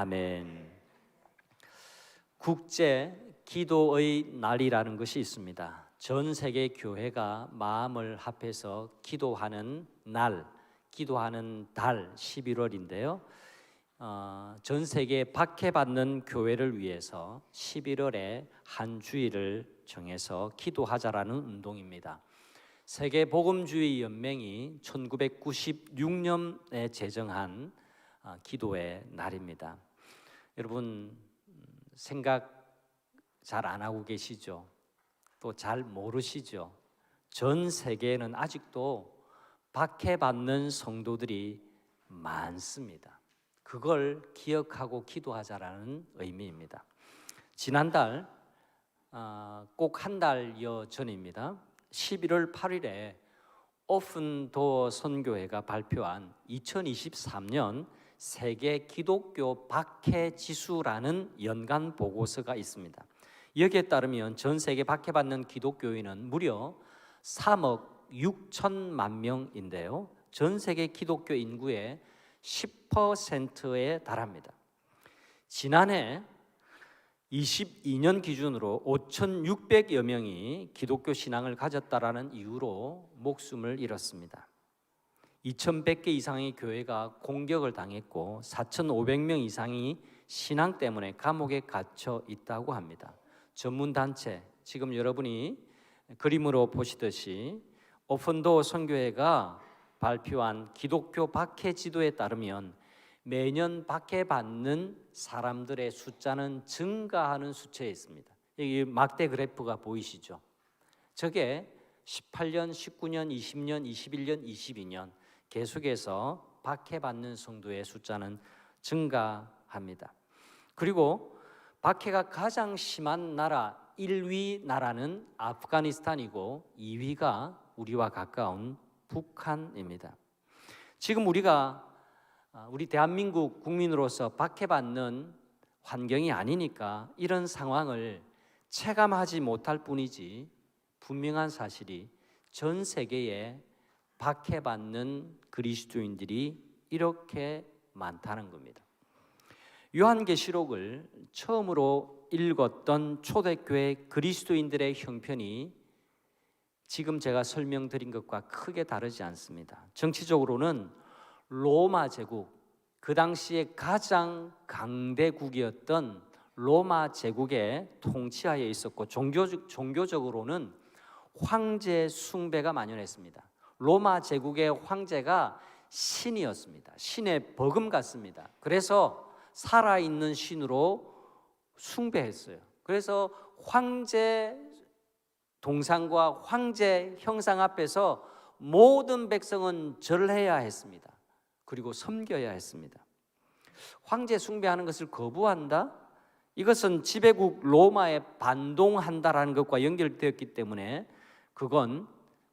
아멘. 국제 기도의 날이라는 것이 있습니다. 전 세계 교회가 마음을 합해서 기도하는 날, 기도하는 달 11월인데요. 전 세계 박해받는 교회를 위해서 11월에 한 주일을 정해서 기도하자라는 운동입니다. 세계복음주의 연맹이 1996년에 제정한 기도의 날입니다. 여러분 생각 잘 안 하고 계시죠? 또 잘 모르시죠? 전 세계에는 아직도 박해받는 성도들이 많습니다. 그걸 기억하고 기도하자라는 의미입니다. 지난달 꼭 한 달여 전입니다. 11월 8일에 오픈도어 선교회가 발표한 2023년 세계 기독교 박해 지수라는 연간 보고서가 있습니다. 여기에 따르면 전 세계 박해받는 기독교인은 무려 3억 6천만 명인데요. 전 세계 기독교 인구의 10%에 달합니다. 지난해 22년 기준으로 5,600여 명이 기독교 신앙을 가졌다라는 이유로 목숨을 잃었습니다. 2,100개 이상의 교회가 공격을 당했고 4,500명 이상이 신앙 때문에 감옥에 갇혀 있다고 합니다. 전문단체, 지금 여러분이 그림으로 보시듯이 오픈도어 선교회가 발표한 기독교 박해 지도에 따르면 매년 박해받는 사람들의 숫자는 증가하는 수치에 있습니다. 여기 막대 그래프가 보이시죠? 저게 18년, 19년, 20년, 21년, 22년 계속해서 박해받는 성도의 숫자는 증가합니다. 그리고 박해가 가장 심한 나라 1위 나라는 아프가니스탄이고 2위가 우리와 가까운 북한입니다. 지금 우리 대한민국 국민으로서 박해받는 환경이 아니니까 이런 상황을 체감하지 못할 뿐이지 분명한 사실이 전 세계에 박해받는 그리스도인들이 이렇게 많다는 겁니다. 요한계시록을 처음으로 읽었던 초대교회 그리스도인들의 형편이 지금 제가 설명드린 것과 크게 다르지 않습니다. 정치적으로는 로마 제국, 그 당시에 가장 강대국이었던 로마 제국의 통치하에 있었고 종교적으로는 황제 숭배가 만연했습니다. 로마 제국의 황제가 신이었습니다. 신의 버금 같습니다. 그래서 살아있는 신으로 숭배했어요. 그래서 황제 동상과 황제 형상 앞에서 모든 백성은 절해야 했습니다. 그리고 섬겨야 했습니다. 황제 숭배하는 것을 거부한다? 이것은 지배국 로마에 반동한다라는 것과 연결되었기 때문에 그건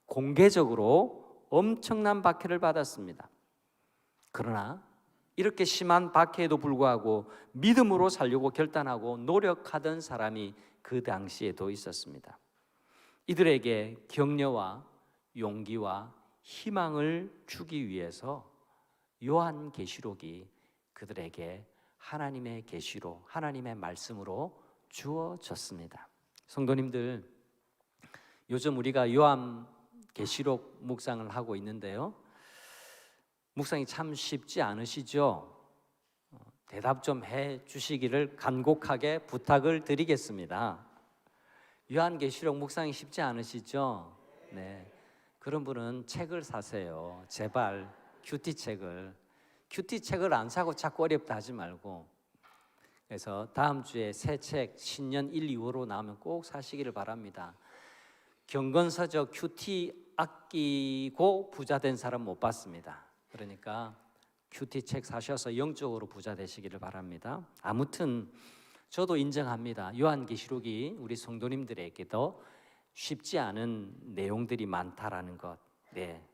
공개적으로 엄청난 박해를 받았습니다. 그러나 이렇게 심한 박해에도 불구하고 믿음으로 살려고 결단하고 노력하던 사람이 그 당시에도 있었습니다. 이들에게 격려와 용기와 희망을 주기 위해서 요한계시록이 그들에게 하나님의 계시로, 하나님의 말씀으로 주어졌습니다. 성도님들, 요즘 우리가 요한계시록 묵상을 하고 있는데요, 묵상이 참 쉽지 않으시죠? 대답 좀 해 주시기를 간곡하게 부탁을 드리겠습니다. 요한계시록 묵상이 쉽지 않으시죠? 네. 그런 분은 책을 사세요. 제발 큐티책을 안 사고 자꾸 어렵다 하지 말고. 그래서 다음 주에 새 책 신년 1, 2호로 나오면 꼭 사시기를 바랍니다. 경건서적 큐티 아끼고 부자 된 사람 못 봤습니다. 그러니까 큐티책 사셔서 영적으로 부자 되시기를 바랍니다. 아무튼 저도 인정합니다. 요한계시록이 우리 성도님들에게도 쉽지 않은 내용들이 많다라는 것. 네.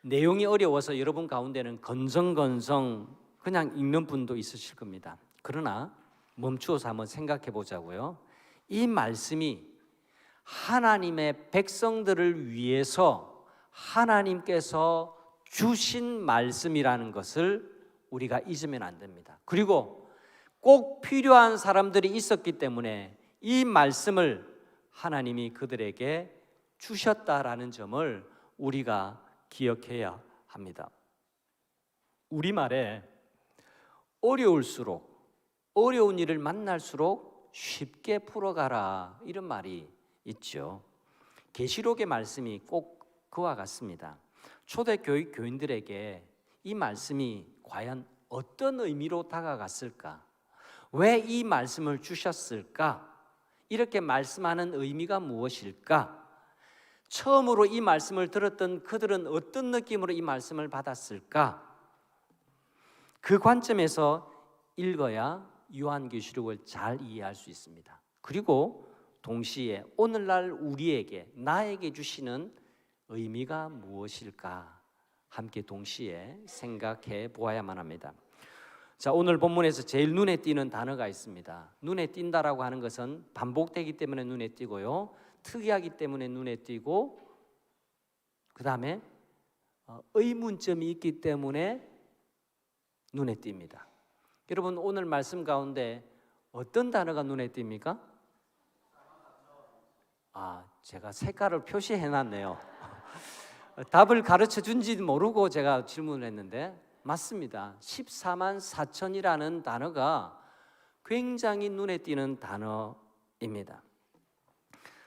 내용이 어려워서 여러분 가운데는 건성건성 그냥 읽는 분도 있으실 겁니다. 그러나 멈추어서 한번 생각해 보자고요. 이 말씀이 하나님의 백성들을 위해서 하나님께서 주신 말씀이라는 것을 우리가 잊으면 안 됩니다. 그리고 꼭 필요한 사람들이 있었기 때문에 이 말씀을 하나님이 그들에게 주셨다라는 점을 우리가 기억해야 합니다. 우리말에 어려울수록, 어려운 일을 만날수록 쉽게 풀어가라, 이런 말이 있죠. 계시록의 말씀이 꼭 그와 같습니다. 초대교육 교인들에게 이 말씀이 과연 어떤 의미로 다가갔을까? 왜 이 말씀을 주셨을까? 이렇게 말씀하는 의미가 무엇일까? 처음으로 이 말씀을 들었던 그들은 어떤 느낌으로 이 말씀을 받았을까? 그 관점에서 읽어야 요한계시록을 잘 이해할 수 있습니다. 그리고 동시에 오늘날 우리에게, 나에게 주시는 의미가 무엇일까? 함께 동시에 생각해 보아야만 합니다. 자, 오늘 본문에서 제일 눈에 띄는 단어가 있습니다. 눈에 띈다라고 하는 것은 반복되기 때문에 눈에 띄고요, 특이하기 때문에 눈에 띄고, 그 다음에 의문점이 있기 때문에 눈에 띕니다. 여러분, 오늘 말씀 가운데 어떤 단어가 눈에 띕니까? 제가 색깔을 표시해 놨네요. 답을 가르쳐 준지 모르고 제가 질문을 했는데 맞습니다. 14만 4천이라는 단어가 굉장히 눈에 띄는 단어입니다.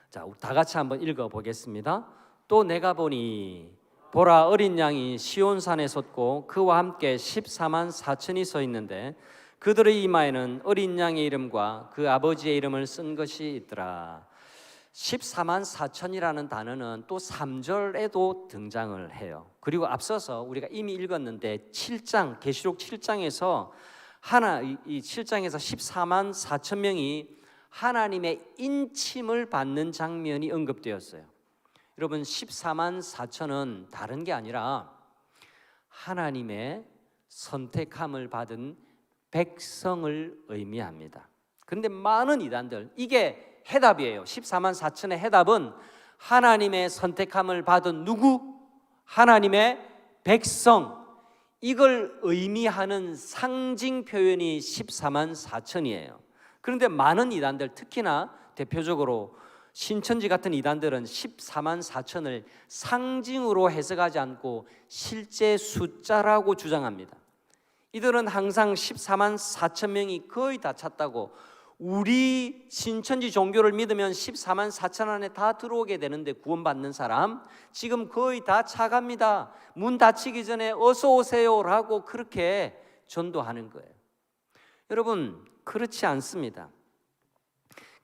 자, 다 같이 한번 읽어보겠습니다. 또 내가 보니 보라, 어린 양이 시온산에 섰고 그와 함께 14만 4천이 서 있는데 그들의 이마에는 어린 양의 이름과 그 아버지의 이름을 쓴 것이 있더라. 14만 4천이라는 단어는 또 3절에도 등장을 해요. 그리고 앞서서 우리가 이미 읽었는데 7장, 계시록 7장에서 이 7장에서 14만 4천 명이 하나님의 인침을 받는 장면이 언급되었어요. 여러분, 14만 4천은 다른 게 아니라 하나님의 선택함을 받은 백성을 의미합니다. 그런데 많은 이단들, 이게 해답이에요. 14만 4천의 해답은 하나님의 선택함을 받은 누구? 하나님의 백성. 이걸 의미하는 상징 표현이 14만 4천이에요. 그런데 많은 이단들, 특히나 대표적으로 신천지 같은 이단들은 14만 4천을 상징으로 해석하지 않고 실제 숫자라고 주장합니다. 이들은 항상 14만 4천 명이 거의 다 찼다고, 우리 신천지 종교를 믿으면 14만 4천 안에 다 들어오게 되는데 구원받는 사람 지금 거의 다 차갑니다. 문 닫히기 전에 어서 오세요라고 그렇게 전도하는 거예요. 여러분, 그렇지 않습니다.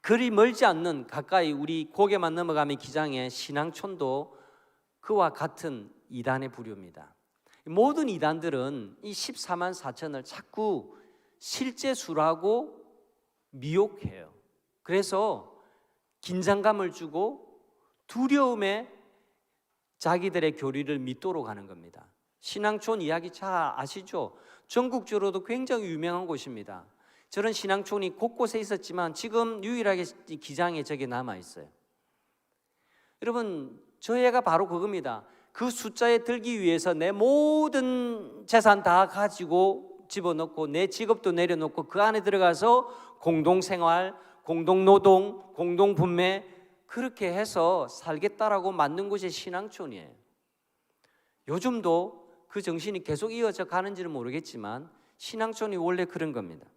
그리 멀지 않는 가까이 우리 고개만 넘어가면 기장의 신앙촌도 그와 같은 이단의 부류입니다. 모든 이단들은 이 14만 4천을 자꾸 실제 수라고 미혹해요. 그래서 긴장감을 주고 두려움에 자기들의 교리를 믿도록 하는 겁니다. 신앙촌 이야기 잘 아시죠? 전국적으로도 굉장히 유명한 곳입니다. 저런 신앙촌이 곳곳에 있었지만 지금 유일하게 기장에 저게 남아있어요. 여러분, 저 애가 바로 그겁니다. 그 숫자에 들기 위해서 내 모든 재산 다 가지고 집어넣고 내 직업도 내려놓고 그 안에 들어가서 공동생활, 공동노동, 공동분배 그렇게 해서 살겠다라고 만든 곳이 신앙촌이에요. 요즘도 그 정신이 계속 이어져 가는지는 모르겠지만 신앙촌이 원래 그런 겁니다.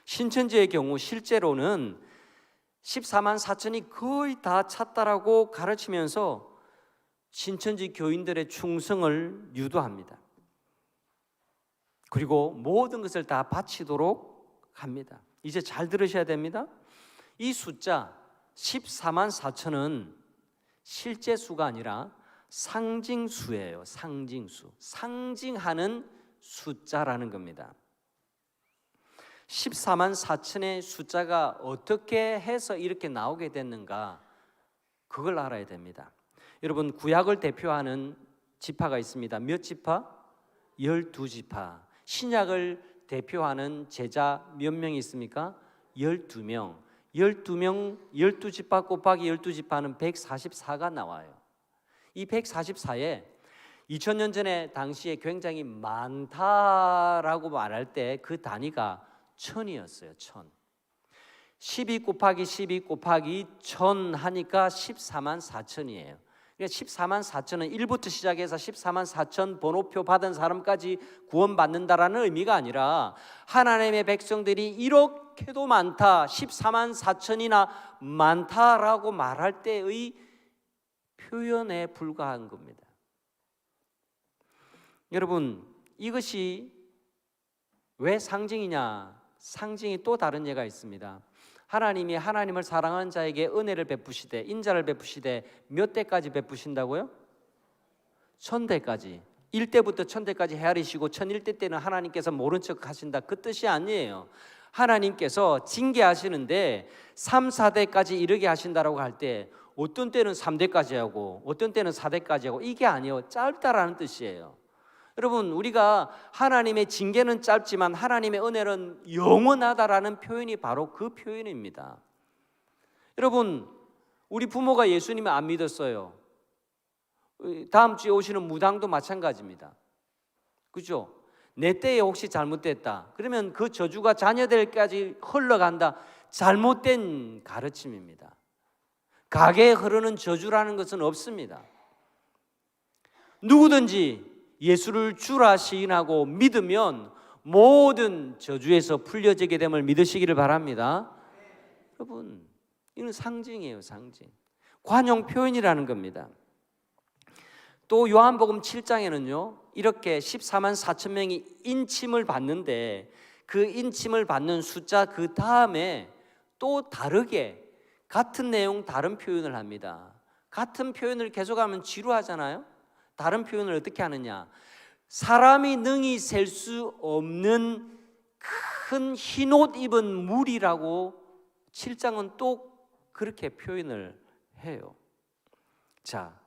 신천지의 경우 실제로는 14만 4천이 거의 다 찼다라고 가르치면서 신천지 교인들의 충성을 유도합니다. 그리고 모든 것을 다 바치도록 합니다. 이제 잘 들으셔야 됩니다. 이 숫자 14만 4천은 실제 수가 아니라 상징수예요. 상징수. 상징하는 숫자라는 겁니다. 14만 4천의 숫자가 어떻게 해서 이렇게 나오게 됐는가, 그걸 알아야 됩니다. 여러분, 구약을 대표하는 지파가 있습니다. 몇 지파? 12지파. 신약을 대표하는 제자 몇 명 있습니까? 12명. 12지파 곱하기 12지파는 144가 나와요. 이 144에 2000년 전에 당시에 굉장히 많다라고 말할 때 그 단위가 천이었어요. 천. 12 곱하기 12 곱하기 1000 하니까 14만 4천이에요. 그러니까 14만 4천은 1부터 시작해서 14만 4천 번호표 받은 사람까지 구원받는다라는 의미가 아니라 하나님의 백성들이 이렇게도 많다, 14만 4천이나 많다라고 말할 때의 표현에 불과한 겁니다. 여러분, 이것이 왜 상징이냐? 상징이 또 다른 예가 있습니다. 하나님이 하나님을 사랑하는 자에게 은혜를 베푸시되, 인자를 베푸시되 몇 대까지 베푸신다고요? 1000대까지. 1대부터 1000대까지 헤아리시고 1001대 때는 하나님께서 모른 척 하신다, 그 뜻이 아니에요. 하나님께서 징계하시는데 3, 4대까지 이르게 하신다라고 할 때 어떤 때는 3대까지 하고 어떤 때는 4대까지 하고, 이게 아니에요. 짧다라는 뜻이에요. 여러분, 우리가 하나님의 징계는 짧지만 하나님의 은혜는 영원하다라는 표현이 바로 그 표현입니다. 여러분, 우리 부모가 예수님을 안 믿었어요. 다음 주에 오시는 무당도 마찬가지입니다. 그죠? 내 때에 혹시 잘못됐다 그러면 그 저주가 자녀들까지 흘러간다, 잘못된 가르침입니다. 가게에 흐르는 저주라는 것은 없습니다. 누구든지 예수를 주라 시인하고 믿으면 모든 저주에서 풀려지게 됨을 믿으시기를 바랍니다. 여러분, 이건 상징이에요. 상징. 관용 표현이라는 겁니다. 또 요한복음 7장에는요 이렇게 14만 4천 명이 인침을 받는데, 그 인침을 받는 숫자 그 다음에 또 다르게 같은 내용 다른 표현을 합니다. 같은 표현을 계속하면 지루하잖아요. 다른 표현을 어떻게 하느냐? 사람이 능히 셀 수 없는 큰 흰옷 입은 물이라고 7장은 또 그렇게 표현을 해요. 자,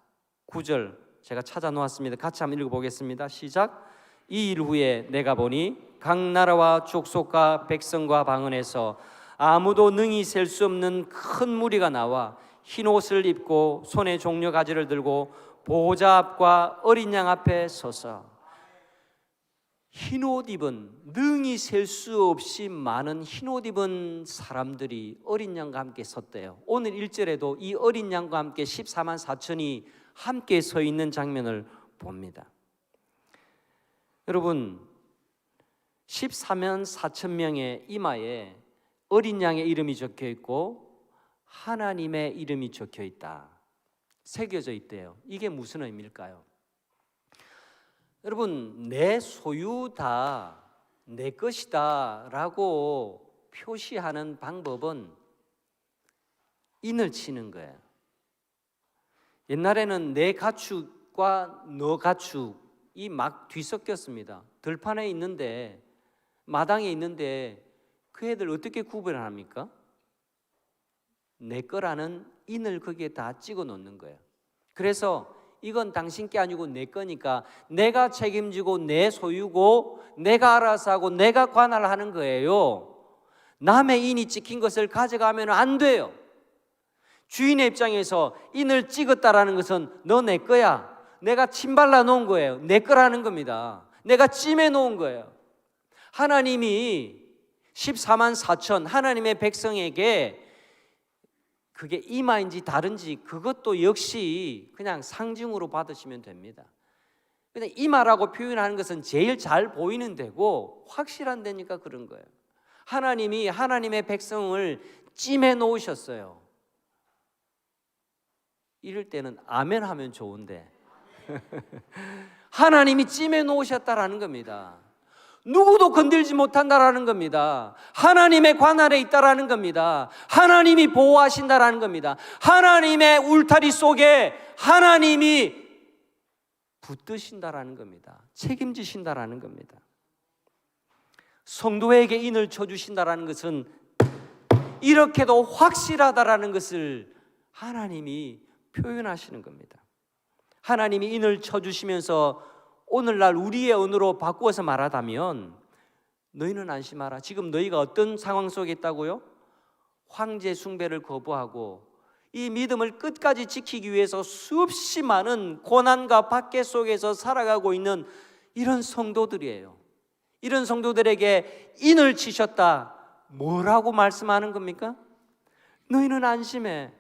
9절 제가 찾아 놓았습니다. 같이 한번 읽어보겠습니다. 시작. 이 일 후에 내가 보니 각 나라와 족속과 백성과 방언에서 아무도 능히 셀 수 없는 큰 무리가 나와 흰옷을 입고 손에 종려 가지를 들고 보호자 앞과 어린 양 앞에 서서, 흰옷 입은, 능히 셀 수 없이 많은 흰옷 입은 사람들이 어린 양과 함께 섰대요. 오늘 1절에도 이 어린 양과 함께 14만 4천이 함께 서 있는 장면을 봅니다. 여러분, 14만 4천 명의 이마에 어린 양의 이름이 적혀 있고 하나님의 이름이 적혀 있다, 새겨져 있대요. 이게 무슨 의미일까요? 여러분, 내 소유다, 내 것이다 라고 표시하는 방법은 인을 치는 거예요. 옛날에는 내 가축과 너 가축이 막 뒤섞였습니다. 들판에 있는데, 마당에 있는데 그 애들 어떻게 구별합니까? 내 거라는 인을 거기에 다 찍어 놓는 거예요. 그래서 이건 당신 게 아니고 내 거니까 내가 책임지고 내 소유고 내가 알아서 하고 내가 관할하는 거예요. 남의 인이 찍힌 것을 가져가면 안 돼요. 주인의 입장에서 인을 찍었다라는 것은 너 내 거야, 내가 침발라 놓은 거예요, 내 거라는 겁니다. 내가 찜해 놓은 거예요. 하나님이 14만 4천 하나님의 백성에게 그게 이마인지 다른지 그것도 역시 그냥 상징으로 받으시면 됩니다. 그냥 이마라고 표현하는 것은 제일 잘 보이는 데고 확실한 데니까 그런 거예요. 하나님이 하나님의 백성을 찜해 놓으셨어요. 이럴 때는 아멘 하면 좋은데 하나님이 찜해 놓으셨다라는 겁니다. 누구도 건들지 못한다라는 겁니다. 하나님의 관할에 있다라는 겁니다. 하나님이 보호하신다라는 겁니다. 하나님의 울타리 속에 하나님이 붙드신다라는 겁니다. 책임지신다라는 겁니다. 성도에게 인을 쳐주신다라는 것은 이렇게도 확실하다라는 것을 하나님이 표현하시는 겁니다. 하나님이 인을 쳐주시면서 오늘날 우리의 언어로 바꾸어서 말하자면, 너희는 안심하라. 지금 너희가 어떤 상황 속에 있다고요? 황제 숭배를 거부하고 이 믿음을 끝까지 지키기 위해서 수없이 많은 고난과 박해 속에서 살아가고 있는 이런 성도들이에요. 이런 성도들에게 인을 치셨다. 뭐라고 말씀하는 겁니까? 너희는 안심해.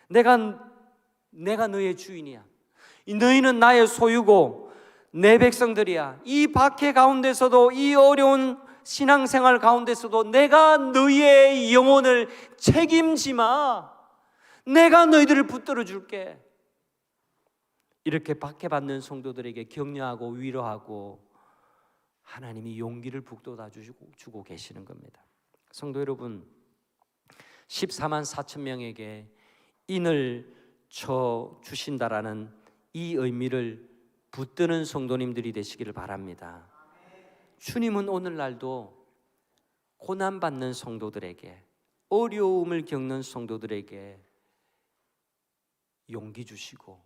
내가 너의 주인이야. 너희는 나의 소유고 내 백성들이야. 이 박해 가운데서도, 이 어려운 신앙생활 가운데서도 내가 너희의 영혼을 책임지마. 내가 너희들을 붙들어 줄게. 이렇게 박해받는 성도들에게 격려하고 위로하고 하나님이 용기를 북돋아 주고 계시는 겁니다. 성도 여러분, 14만 4천 명에게 인을 쳐 주신다라는 이 의미를 붙드는 성도님들이 되시기를 바랍니다. 주님은 오늘날도 고난받는 성도들에게, 어려움을 겪는 성도들에게 용기 주시고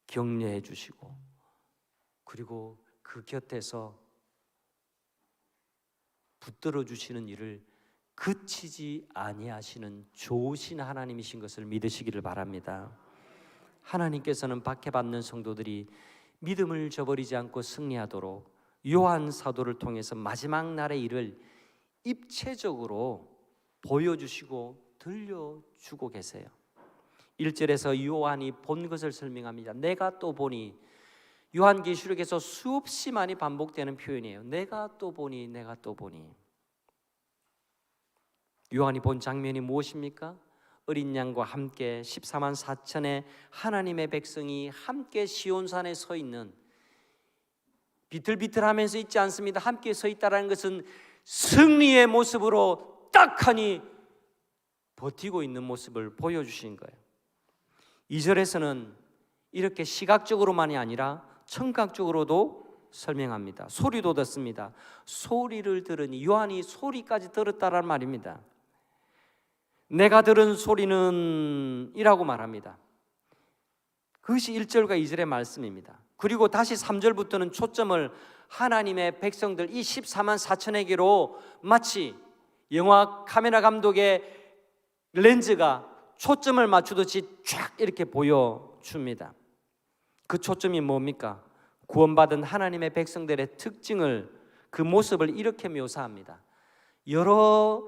격려해 주시고, 그리고 그 곁에서 붙들어 주시는 일을 그치지 아니하시는 좋으신 하나님이신 것을 믿으시기를 바랍니다. 하나님께서는 박해받는 성도들이 믿음을 저버리지 않고 승리하도록 요한 사도를 통해서 마지막 날의 일을 입체적으로 보여주시고 들려주고 계세요. 1절에서 요한이 본 것을 설명합니다. 내가 또 보니, 요한계시록에서 수없이 많이 반복되는 표현이에요. 내가 또 보니, 내가 또 보니. 요한이 본 장면이 무엇입니까? 어린 양과 함께 14만 4천의 하나님의 백성이 함께 시온산에 서 있는, 비틀비틀하면서 있지 않습니다. 함께 서 있다는 것은 승리의 모습으로 딱하니 버티고 있는 모습을 보여주신 거예요. 2절에서는 이렇게 시각적으로만이 아니라 청각적으로도 설명합니다. 소리도 듣습니다. 소리를 들으니, 요한이 소리까지 들었다란 말입니다. 내가 들은 소리는 이라고 말합니다. 그것이 1절과 2절의 말씀입니다. 그리고 다시 3절부터는 초점을 하나님의 백성들, 이 14만 4천에게로 마치 영화 카메라 감독의 렌즈가 초점을 맞추듯이 쫙 이렇게 보여줍니다. 그 초점이 뭡니까? 구원받은 하나님의 백성들의 특징을, 그 모습을 이렇게 묘사합니다. 여러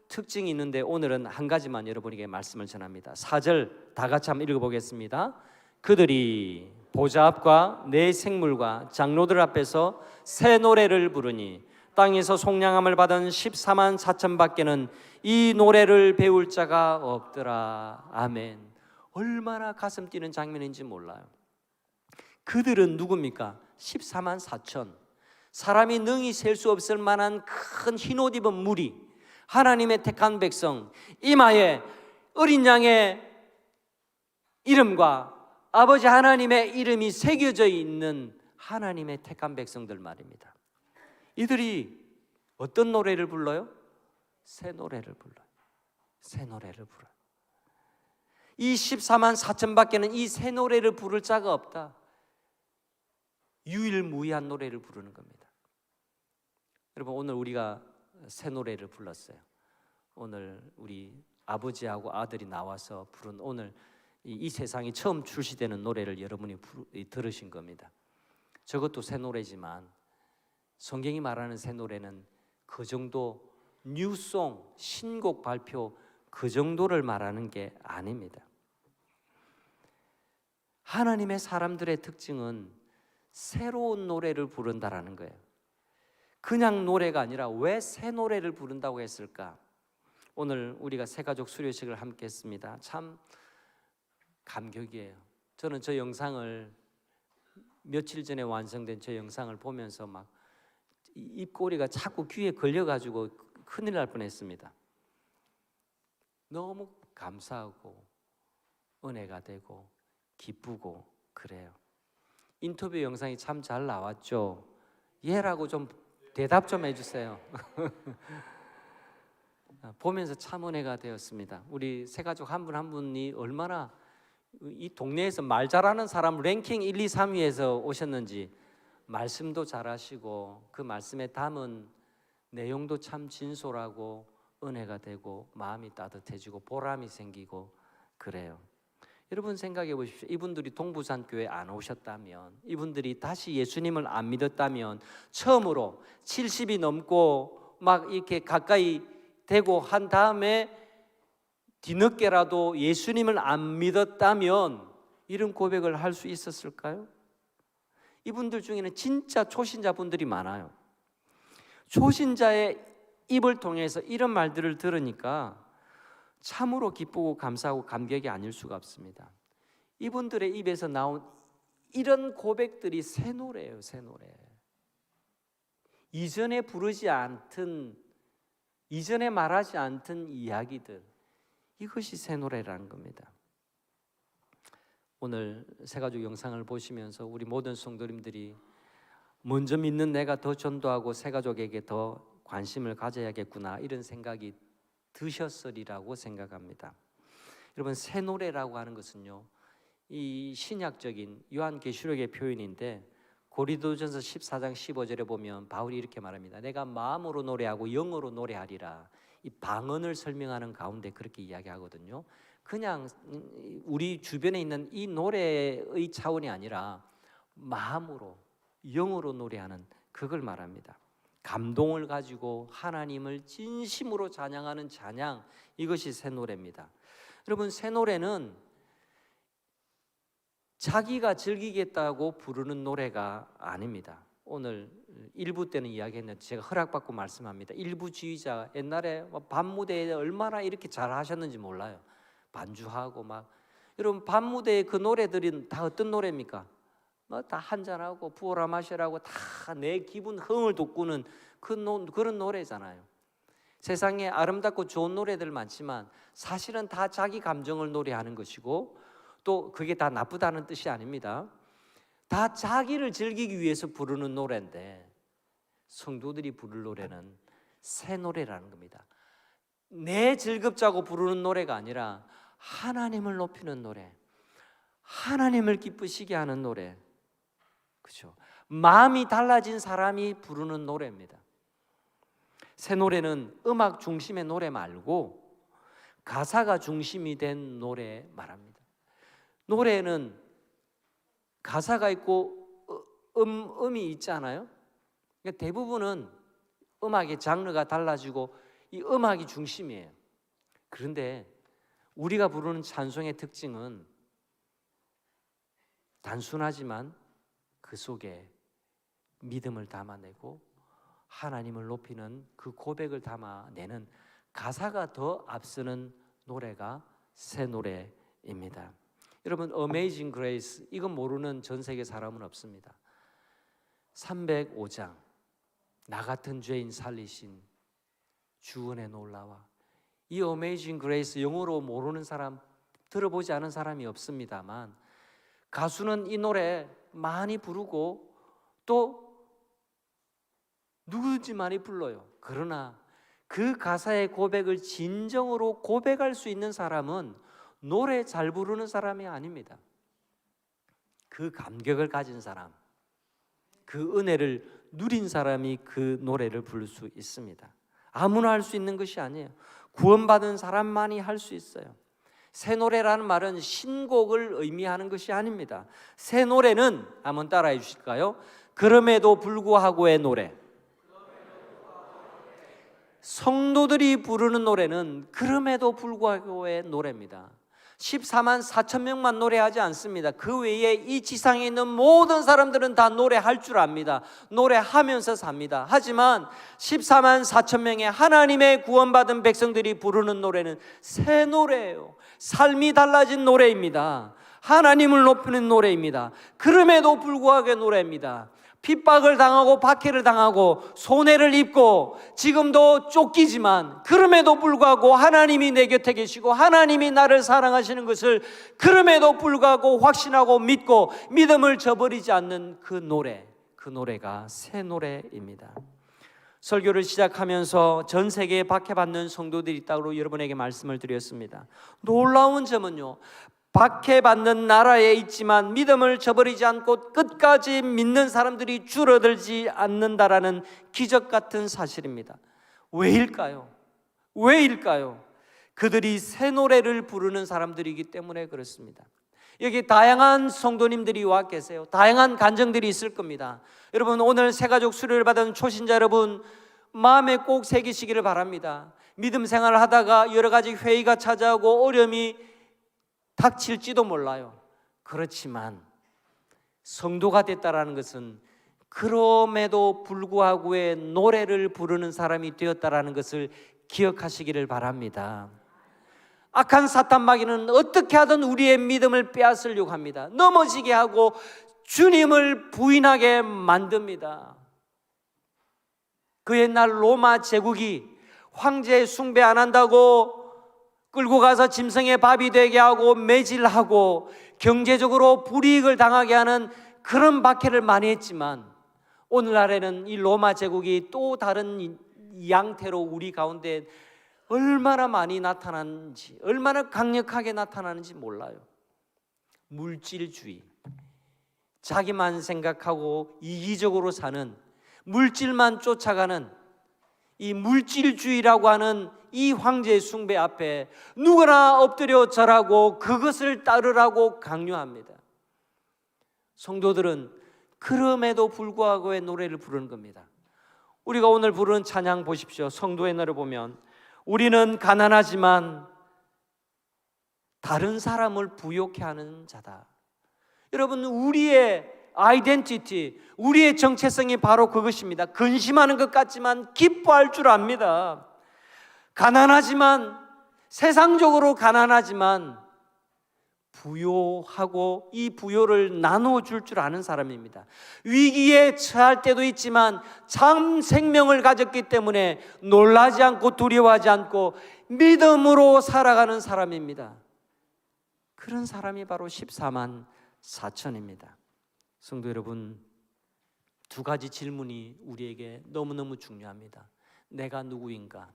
특징이 있는데 오늘은 한 가지만 여러분에게 말씀을 전합니다. 4절 다 같이 한번 읽어보겠습니다. 그들이 보좌 앞과 내 생물과 장로들 앞에서 새 노래를 부르니 땅에서 속량함을 받은 14만 4천 밖에는 이 노래를 배울 자가 없더라. 아멘. 얼마나 가슴 뛰는 장면인지 몰라요. 그들은 누굽니까? 14만 4천. 사람이 능히 셀 수 없을 만한 큰 흰옷 입은 무리, 하나님의 택한 백성, 이마에 어린 양의 이름과 아버지 하나님의 이름이 새겨져 있는 하나님의 택한 백성들 말입니다. 이들이 어떤 노래를 불러요? 새 노래를 불러요. 새 노래를 불어요. 이 14만 4천 밖에는 이 새 노래를 부를 자가 없다. 유일무이한 노래를 부르는 겁니다. 여러분, 오늘 우리가 새 노래를 불렀어요. 오늘 우리 아버지하고 아들이 나와서 부른, 오늘 이 세상에 처음 출시되는 노래를 여러분이 들으신 겁니다. 저것도 새 노래지만 성경이 말하는 새 노래는 그 정도 뉴송, 신곡 발표 그 정도를 말하는 게 아닙니다. 하나님의 사람들의 특징은 새로운 노래를 부른다라는 거예요. 그냥 노래가 아니라 왜 새 노래를 부른다고 했을까? 오늘 우리가 새가족 수료식을 함께 했습니다. 참 감격이에요. 저는 저 영상을, 며칠 전에 완성된 저 영상을 보면서 막 입꼬리가 자꾸 귀에 걸려가지고 큰일 날 뻔했습니다. 너무 감사하고 은혜가 되고 기쁘고 그래요. 인터뷰 영상이 참 잘 나왔죠? 예라고 좀 대답 좀 해주세요. 보면서 참 은혜가 되었습니다. 우리 새가족 한 분 한 분이 얼마나 이 동네에서 말 잘하는 사람 랭킹 1, 2, 3위에서 오셨는지, 말씀도 잘하시고 그 말씀에 담은 내용도 참 진솔하고 은혜가 되고 마음이 따뜻해지고 보람이 생기고 그래요. 여러분 생각해 보십시오. 이분들이 동부산 교회 안 오셨다면, 이분들이 다시 예수님을 안 믿었다면, 처음으로 70이 넘고 막 이렇게 가까이 되고 한 다음에 뒤늦게라도 예수님을 안 믿었다면 이런 고백을 할 수 있었을까요? 이분들 중에는 진짜 초신자분들이 많아요. 초신자의 입을 통해서 이런 말들을 들으니까 참으로 기쁘고 감사하고 감격이 아닐 수가 없습니다. 이분들의 입에서 나온 이런 고백들이 새 노래예요, 새 노래. 이전에 부르지 않던, 이전에 말하지 않던 이야기들, 이것이 새 노래라는 겁니다. 오늘 새가족 영상을 보시면서 우리 모든 성도님들이 먼저 믿는 내가 더 전도하고 새가족에게 더 관심을 가져야겠구나, 이런 생각이 드셨으리라고 생각합니다. 여러분, 새 노래라고 하는 것은요, 이 신약적인 요한계시록의 표현인데, 고린도전서 14장 15절에 보면 바울이 이렇게 말합니다. 내가 마음으로 노래하고 영어로 노래하리라. 이 방언을 설명하는 가운데 그렇게 이야기하거든요. 그냥 우리 주변에 있는 이 노래의 차원이 아니라 마음으로, 영어로 노래하는, 그걸 말합니다. 감동을 가지고 하나님을 진심으로 찬양하는 찬양, 이것이 새 노래입니다. 여러분, 새 노래는 자기가 즐기겠다고 부르는 노래가 아닙니다. 오늘 1부 때는 이야기했는데 제가 허락받고 말씀합니다. 일부주의자, 옛날에 밤무대에 얼마나 이렇게 잘 하셨는지 몰라요. 반주하고 막. 여러분, 밤무대의 그 노래들은 다 어떤 노래입니까? 다 한잔하고 부어라 마시라고 다 내 기분 흥을 돋구는 그런 노래잖아요. 세상에 아름답고 좋은 노래들 많지만 사실은 다 자기 감정을 노래하는 것이고, 또 그게 다 나쁘다는 뜻이 아닙니다. 다 자기를 즐기기 위해서 부르는 노래인데, 성도들이 부를 노래는 새 노래라는 겁니다. 내 즐겁자고 부르는 노래가 아니라 하나님을 높이는 노래, 하나님을 기쁘시게 하는 노래, 그렇죠? 마음이 달라진 사람이 부르는 노래입니다. 새 노래는 음악 중심의 노래 말고 가사가 중심이 된 노래 말합니다. 노래는 가사가 있고 음이 있잖아요. 그러니까 대부분은 음악의 장르가 달라지고 이 음악이 중심이에요. 그런데 우리가 부르는 찬송의 특징은 단순하지만 그 속에 믿음을 담아내고 하나님을 높이는 그 고백을 담아내는 가사가 더 앞서는 노래가 새 노래입니다. 여러분, Amazing Grace, 이건 모르는 전 세계 사람은 없습니다. 305장, 나 같은 죄인 살리신 주은혜 놀라와. 이 Amazing Grace 영어로 모르는 사람, 들어보지 않은 사람이 없습니다만, 가수는 이 노래 많이 부르고 또 누구든지 많이 불러요. 그러나 그 가사의 고백을 진정으로 고백할 수 있는 사람은 노래 잘 부르는 사람이 아닙니다. 그 감격을 가진 사람, 그 은혜를 누린 사람이 그 노래를 부를 수 있습니다. 아무나 할 수 있는 것이 아니에요. 구원받은 사람만이 할 수 있어요. 새 노래라는 말은 신곡을 의미하는 것이 아닙니다. 새 노래는, 한번 따라해 주실까요? 그럼에도 불구하고의 노래. 성도들이 부르는 노래는 그럼에도 불구하고의 노래입니다. 14만 4천 명만 노래하지 않습니다. 그 외에 이 지상에 있는 모든 사람들은 다 노래할 줄 압니다. 노래하면서 삽니다. 하지만 14만 4천 명의 하나님의 구원받은 백성들이 부르는 노래는 새 노래예요. 삶이 달라진 노래입니다. 하나님을 높이는 노래입니다. 그럼에도 불구하고의 노래입니다. 핍박을 당하고 박해를 당하고 손해를 입고 지금도 쫓기지만 그럼에도 불구하고 하나님이 내 곁에 계시고 하나님이 나를 사랑하시는 것을 그럼에도 불구하고 확신하고 믿고 믿음을 저버리지 않는 그 노래, 그 노래가 새 노래입니다. 설교를 시작하면서 전 세계에 박해받는 성도들이 있다고 여러분에게 말씀을 드렸습니다. 놀라운 점은요, 박해받는 나라에 있지만 믿음을 저버리지 않고 끝까지 믿는 사람들이 줄어들지 않는다라는 기적 같은 사실입니다. 왜일까요? 왜일까요? 그들이 새 노래를 부르는 사람들이기 때문에 그렇습니다. 여기 다양한 성도님들이 와 계세요. 다양한 간증들이 있을 겁니다. 여러분, 오늘 새가족 수료를 받은 초신자 여러분, 마음에 꼭 새기시기를 바랍니다. 믿음 생활을 하다가 여러 가지 회의가 찾아오고 어려움이 닥칠지도 몰라요. 그렇지만 성도가 됐다라는 것은 그럼에도 불구하고의 노래를 부르는 사람이 되었다라는 것을 기억하시기를 바랍니다. 악한 사탄 마귀는 어떻게 하든 우리의 믿음을 빼앗으려고 합니다. 넘어지게 하고 주님을 부인하게 만듭니다. 그 옛날 로마 제국이 황제 숭배 안 한다고 끌고 가서 짐승의 밥이 되게 하고 매질하고 경제적으로 불이익을 당하게 하는 그런 박해를 많이 했지만, 오늘날에는 이 로마 제국이 또 다른 양태로 우리 가운데 얼마나 많이 나타나는지, 얼마나 강력하게 나타나는지 몰라요. 물질주의, 자기만 생각하고 이기적으로 사는, 물질만 쫓아가는 이 물질주의라고 하는 이 황제 숭배 앞에 누구나 엎드려 절하고 그것을 따르라고 강요합니다. 성도들은 그럼에도 불구하고의 노래를 부르는 겁니다. 우리가 오늘 부르는 찬양 보십시오. 성도의 노래 보면 우리는 가난하지만 다른 사람을 부욕해 하는 자다. 여러분, 우리의 아이덴티티, 우리의 정체성이 바로 그것입니다. 근심하는 것 같지만 기뻐할 줄 압니다. 가난하지만, 세상적으로 가난하지만 부요하고 이 부요를 나누어줄 줄 아는 사람입니다. 위기에 처할 때도 있지만 참 생명을 가졌기 때문에 놀라지 않고 두려워하지 않고 믿음으로 살아가는 사람입니다. 그런 사람이 바로 14만 4천입니다. 성도 여러분, 두 가지 질문이 우리에게 너무너무 중요합니다. 내가 누구인가?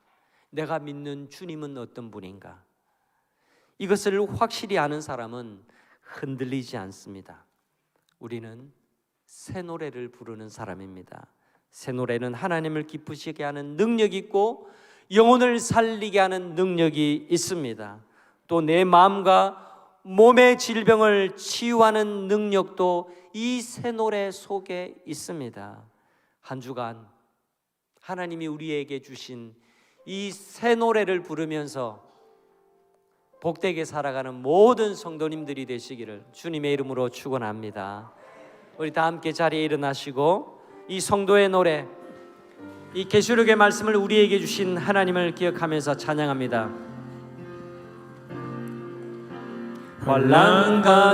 내가 믿는 주님은 어떤 분인가? 이것을 확실히 아는 사람은 흔들리지 않습니다. 우리는 새 노래를 부르는 사람입니다. 새 노래는 하나님을 기쁘시게 하는 능력이 있고 영혼을 살리게 하는 능력이 있습니다. 또 내 마음과 몸의 질병을 치유하는 능력도 이 새 노래 속에 있습니다. 한 주간 하나님이 우리에게 주신 이 새 노래를 부르면서 복되게 살아가는 모든 성도님들이 되시기를 주님의 이름으로 축원합니다. 우리 다 함께 자리에 일어나시고 이 성도의 노래, 이 계시록의 말씀을 우리에게 주신 하나님을 기억하면서 찬양합니다. 환난과